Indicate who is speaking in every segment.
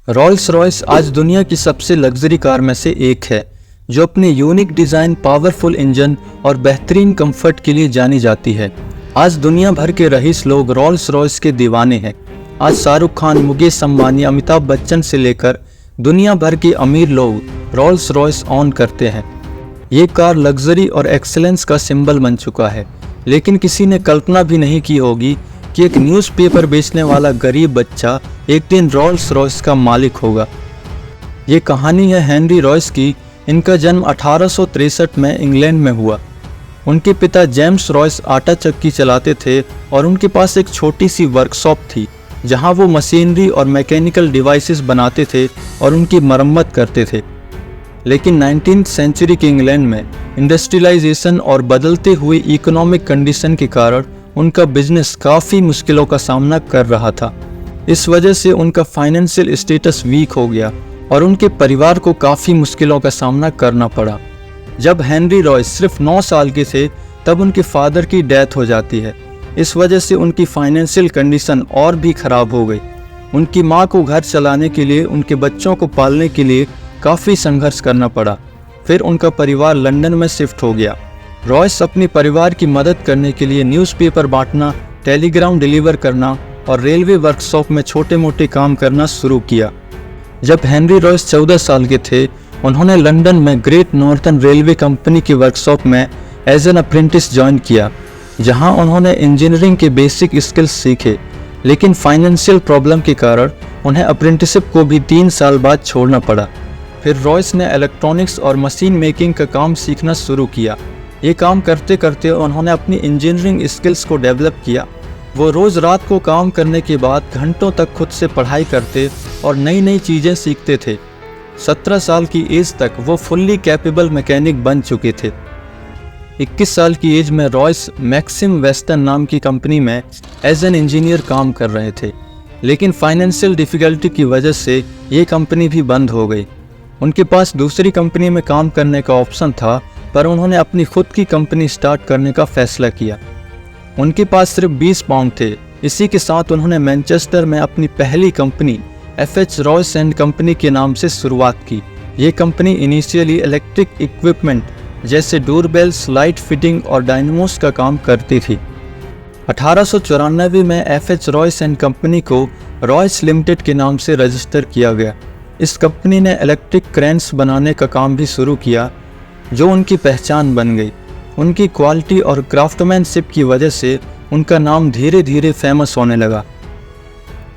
Speaker 1: Rolls Royce आज दुनिया की सबसे लग्जरी कार में से एक है, जो अपने यूनिक डिज़ाइन, पावरफुल इंजन और बेहतरीन कंफर्ट के लिए जानी जाती है। आज दुनिया भर के रईस लोग रॉल्स रॉयस के दीवाने हैं। आज शाहरुख खान, मुकेश अंबानी, अमिताभ बच्चन से लेकर दुनिया भर के अमीर लोग रॉल्स रॉयस ऑन करते हैं। ये कार लग्जरी और एक्सेलेंस का सिंबल बन चुका है, लेकिन किसी ने कल्पना भी नहीं की होगी कि एक न्यूज़पेपर बेचने वाला गरीब बच्चा एक दिन रॉल्स रॉयस का मालिक होगा। ये कहानी है हेनरी रॉयस की। इनका जन्म 1863 में इंग्लैंड में हुआ। उनके पिता जेम्स रॉयस आटा चक्की चलाते थे और उनके पास एक छोटी सी वर्कशॉप थी, जहां वो मशीनरी और मैकेनिकल डिवाइसेस बनाते थे और उनकी मरम्मत करते थे। लेकिन 19th सेंचुरी के इंग्लैंड में इंडस्ट्रियलाइजेशन और बदलते हुए इकोनॉमिक कंडीशन के कारण उनका बिजनेस काफ़ी मुश्किलों का सामना कर रहा था। इस वजह से उनका फाइनेंशियल स्टेटस वीक हो गया और उनके परिवार को काफ़ी मुश्किलों का सामना करना पड़ा। जब हेनरी रॉयस सिर्फ 9 साल के थे, तब उनके फादर की डेथ हो जाती है। इस वजह से उनकी फाइनेंशियल कंडीशन और भी ख़राब हो गई। उनकी माँ को घर चलाने के लिए, उनके बच्चों को पालने के लिए काफ़ी संघर्ष करना पड़ा। फिर उनका परिवार लंदन में शिफ्ट हो गया। रॉयस अपने परिवार की मदद करने के लिए न्यूज़पेपर बांटना, टेलीग्राम डिलीवर करना और रेलवे वर्कशॉप में छोटे मोटे काम करना शुरू किया। जब हेनरी रॉयस 14 साल के थे, उन्होंने लंदन में ग्रेट नॉर्थर्न रेलवे कंपनी की वर्कशॉप में एज एन अप्रेंटिस ज्वाइन किया, जहां उन्होंने इंजीनियरिंग के बेसिक स्किल्स सीखे। लेकिन फाइनेंशियल प्रॉब्लम के कारण उन्हें अप्रेंटिसशिप को भी 3 साल बाद छोड़ना पड़ा। फिर रॉयस ने इलेक्ट्रॉनिक्स और मशीन मेकिंग का काम सीखना शुरू किया। ये काम करते करते उन्होंने अपनी इंजीनियरिंग स्किल्स को डेवलप किया। वो रोज़ रात को काम करने के बाद घंटों तक खुद से पढ़ाई करते और नई नई चीज़ें सीखते थे। 17 साल की एज तक वो फुल्ली कैपेबल मैकेनिक बन चुके थे। 21 साल की एज में रॉयस मैक्सिम वेस्टर्न नाम की कंपनी में एज एन इंजीनियर काम कर रहे थे, लेकिन फाइनेंशियल डिफ़िकल्टी की वजह से ये कंपनी भी बंद हो गई। उनके पास दूसरी कंपनी में काम करने का ऑप्शन था, पर उन्होंने अपनी खुद की कंपनी स्टार्ट करने का फैसला किया। उनके पास सिर्फ 20 पाउंड थे। इसी के साथ उन्होंने मैनचेस्टर में अपनी पहली company FH Royce and company के नाम से शुरुआत की। ये कंपनी इनिशियली इलेक्ट्रिक इक्विपमेंट जैसे डोरबेल्स, लाइट फिटिंग और डायनमोस का काम करती थी। 1894 में FH रॉयस एंड कंपनी को रॉयस लिमिटेड के नाम से रजिस्टर किया गया। इस कंपनी ने इलेक्ट्रिक क्रेन्स बनाने का काम भी शुरू किया, जो उनकी पहचान बन गई। उनकी क्वालिटी और क्राफ्टमैनशिप की वजह से उनका नाम धीरे धीरे फेमस होने लगा।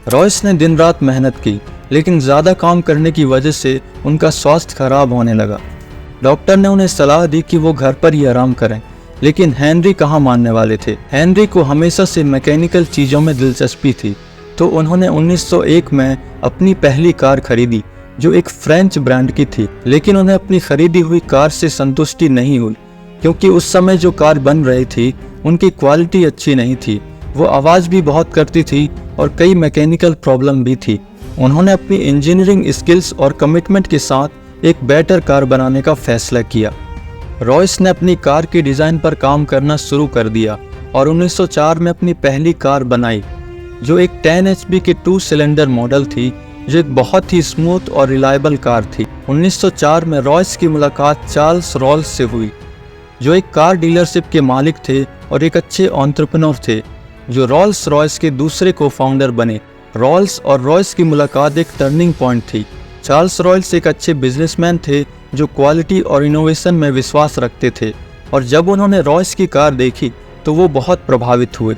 Speaker 1: रॉयस ने दिन रात मेहनत की, लेकिन ज़्यादा काम करने की वजह से उनका स्वास्थ्य खराब होने लगा। डॉक्टर ने उन्हें सलाह दी कि वो घर पर ही आराम करें, लेकिन हेनरी कहाँ मानने वाले थे। हेनरी को हमेशा से मैकेनिकल चीज़ों में दिलचस्पी थी, तो उन्होंने 1901 में अपनी पहली कार खरीदी, जो एक फ्रेंच ब्रांड की थी। लेकिन उन्हें अपनी खरीदी हुई कार से संतुष्टि नहीं हुई, क्योंकि उस समय जो कार बन रही थी उनकी क्वालिटी अच्छी नहीं थी। वो आवाज़ भी बहुत करती थी और कई मैकेनिकल प्रॉब्लम भी थी। उन्होंने अपनी इंजीनियरिंग स्किल्स और कमिटमेंट के साथ एक बेटर कार बनाने का फैसला किया। रॉयस ने अपनी कार के डिज़ाइन पर काम करना शुरू कर दिया और 1904 में अपनी पहली कार बनाई, जो एक 10 HP के 2 सिलेंडर मॉडल थी, जो एक बहुत ही स्मूथ और रिलायबल कार थी। 1904 में रॉयस की मुलाकात चार्ल्स रॉल्स से हुई, जो एक कार डीलरशिप के मालिक थे और एक अच्छे एंटरप्रेन्योर थे, जो रॉल्स रॉयस के दूसरे को फाउंडर बने। रॉल्स और रॉयस की मुलाकात एक टर्निंग पॉइंट थी। चार्ल्स रॉयस एक अच्छे बिजनेसमैन थे, जो क्वालिटी और इनोवेशन में विश्वास रखते थे, और जब उन्होंने रॉयस की कार देखी तो वो बहुत प्रभावित हुए।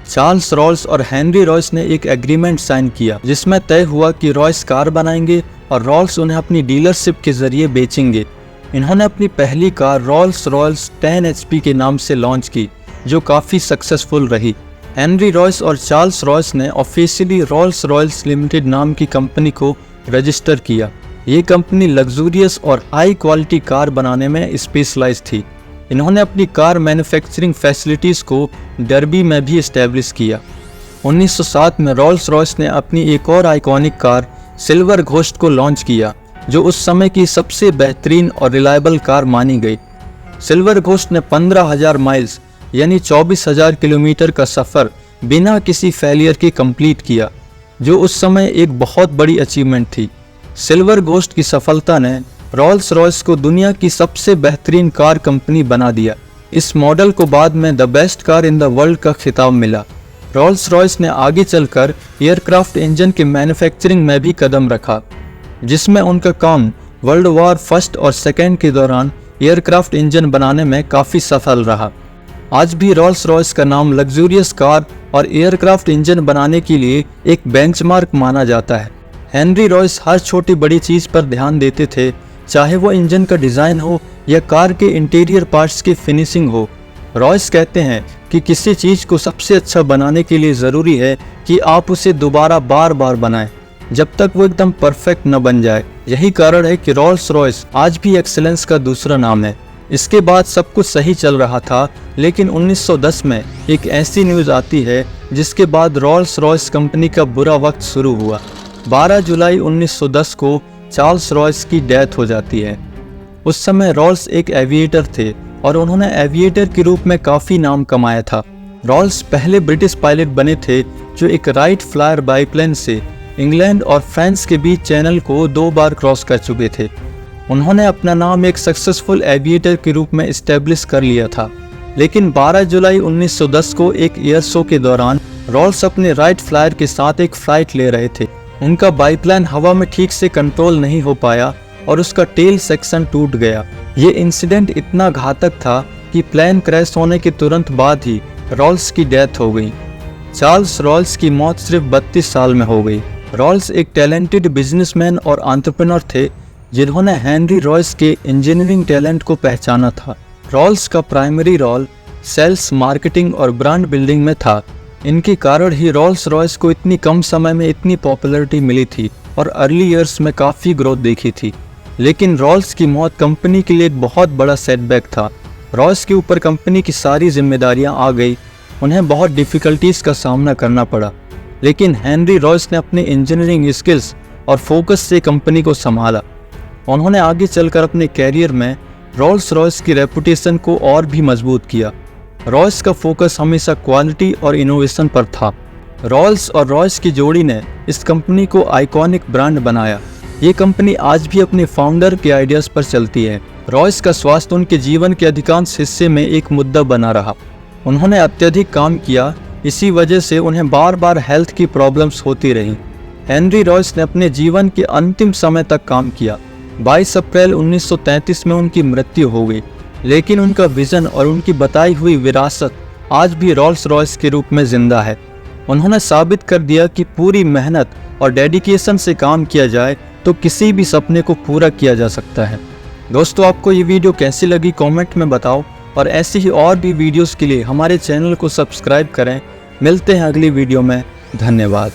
Speaker 1: चार्ल्स रॉल्स और हेनरी रॉयस ने एक एग्रीमेंट साइन किया, जिसमें तय हुआ कि रॉयस कार बनाएंगे और रॉल्स उन्हें अपनी डीलरशिप के जरिए बेचेंगे। इन्होंने अपनी पहली कार रॉल्स रॉयस 10 HP के नाम से लॉन्च की, जो काफ़ी सक्सेसफुल रही। हेनरी रॉयस और चार्ल्स रॉयस ने ऑफिशियली रॉल्स रॉयस लिमिटेड नाम की कंपनी को रजिस्टर किया। ये कंपनी लग्जूरियस और हाई क्वालिटी कार बनाने में स्पेशलाइज थी। इन्होंने अपनी कार मैन्युफैक्चरिंग फैसिलिटीज़ को डर्बी में भी इस्टेब्लिश किया। 1907 में रॉल्स रॉयस ने अपनी एक और आइकॉनिक कार सिल्वर घोस्ट को लॉन्च किया, जो उस समय की सबसे बेहतरीन और रिलायबल कार मानी गई। सिल्वर घोस्ट ने 15,000 माइल्स यानी 24,000 किलोमीटर का सफ़र बिना किसी फेलियर के कंप्लीट किया, जो उस समय एक बहुत बड़ी अचीवमेंट थी। सिल्वर गोस्ट की सफलता ने रॉल्स रॉयस को दुनिया की सबसे बेहतरीन कार कंपनी बना दिया। इस मॉडल को बाद में the best car in the world का खिताब मिला। रॉल्स रॉयस ने आगे चलकर एयरक्राफ्ट इंजन के मैन्युफैक्चरिंग में भी कदम रखा, जिसमें उनका काम वर्ल्ड वॉर फर्स्ट और सेकेंड के दौरान एयरक्राफ्ट इंजन बनाने में काफ़ी सफल रहा। आज भी रॉल्स रॉयस का नाम लग्जूरियस कार और एयरक्राफ्ट इंजन बनाने के लिए एक बेंचमार्क माना जाता है। हेनरी रॉयस हर छोटी बड़ी चीज़ पर ध्यान देते थे, चाहे वो इंजन का डिज़ाइन हो या कार के इंटीरियर पार्ट्स की फिनिशिंग हो। रॉयस कहते हैं कि किसी चीज़ को सबसे अच्छा बनाने के लिए ज़रूरी है कि आप उसे दोबारा बार बार बनाएं, जब तक वो एकदम परफेक्ट न बन जाए। यही कारण है कि रॉल्स रॉयस आज भी एक्सेलेंस का दूसरा नाम है। इसके बाद सब कुछ सही चल रहा था, लेकिन 1910 में एक ऐसी न्यूज़ आती है जिसके बाद रॉल्स रॉयस कंपनी का बुरा वक्त शुरू हुआ। 12 जुलाई 1910 को चार्ल्स रॉयस की डेथ हो जाती है। उस समय रॉल्स एक एविएटर थे और उन्होंने एविएटर के रूप में काफ़ी नाम कमाया था। रॉल्स पहले ब्रिटिश पायलट बने थे जो एक राइट फ्लायर बाईप्लेन से इंग्लैंड और फ्रांस के बीच चैनल को 2 बार क्रॉस कर चुके थे। उन्होंने अपना नाम एक सक्सेसफुल एविएटर के रूप में इस्टेब्लिश कर लिया था। लेकिन 12 जुलाई 1910 को एक एयर शो के दौरान रॉल्स अपने राइट फ्लायर के साथ एक फ्लाइट ले रहे थे। उनका बाईप्लेन हवा में ठीक से कंट्रोल नहीं हो पाया और उसका टेल सेक्शन टूट गया। ये इंसिडेंट इतना घातक था कि प्लेन क्रैश होने के तुरंत बाद ही रॉल्स की डेथ हो गई। चार्ल्स रॉल्स की मौत सिर्फ 32 साल में हो गई। रॉल्स एक टैलेंटेड बिजनेसमैन और एंटरप्रेन्योर थे जिन्होंने हेनरी रॉयस के इंजीनियरिंग टैलेंट को पहचाना था। रॉल्स का प्राइमरी रोल सेल्स, मार्केटिंग और ब्रांड बिल्डिंग में था। इनके कारण ही रॉल्स रॉयस को इतनी कम समय में इतनी पॉपुलैरिटी मिली थी और अर्ली ईयर्स में काफ़ी ग्रोथ देखी थी। लेकिन रॉल्स की मौत कंपनी के लिए एक बहुत बड़ा सेटबैक था। रॉयस के ऊपर कंपनी की सारी जिम्मेदारियां आ गई। उन्हें बहुत डिफ़िकल्टीज़ का सामना करना पड़ा, लेकिन हेनरी रॉयस ने अपने इंजीनियरिंग स्किल्स और फोकस से कंपनी को संभाला। उन्होंने आगे चलकर अपने कैरियर में रॉल्स रॉयस की रेपुटेशन को और भी मजबूत किया। रॉयस का फोकस हमेशा क्वालिटी और इनोवेशन पर था। रॉल्स और रॉयस की जोड़ी ने इस कंपनी को आइकॉनिक ब्रांड बनाया। ये कंपनी आज भी अपने फाउंडर के आइडियाज़ पर चलती है। रॉयस का स्वास्थ्य उनके जीवन के अधिकांश हिस्से में एक मुद्दा बना रहा। उन्होंने अत्यधिक काम किया, इसी वजह से उन्हें बार बार हेल्थ की प्रॉब्लम्स होती रहीं। हेनरी रॉयस ने अपने जीवन के अंतिम समय तक काम किया। 22 अप्रैल 1933 में उनकी मृत्यु हो गई, लेकिन उनका विजन और उनकी बताई हुई विरासत आज भी रॉल्स रॉयस के रूप में जिंदा है। उन्होंने साबित कर दिया कि पूरी मेहनत और डेडिकेशन से काम किया जाए तो किसी भी सपने को पूरा किया जा सकता है। दोस्तों, आपको ये वीडियो कैसी लगी कमेंट में बताओ और ऐसी ही और भी वीडियोस के लिए हमारे चैनल को सब्सक्राइब करें। मिलते हैं अगली वीडियो में। धन्यवाद।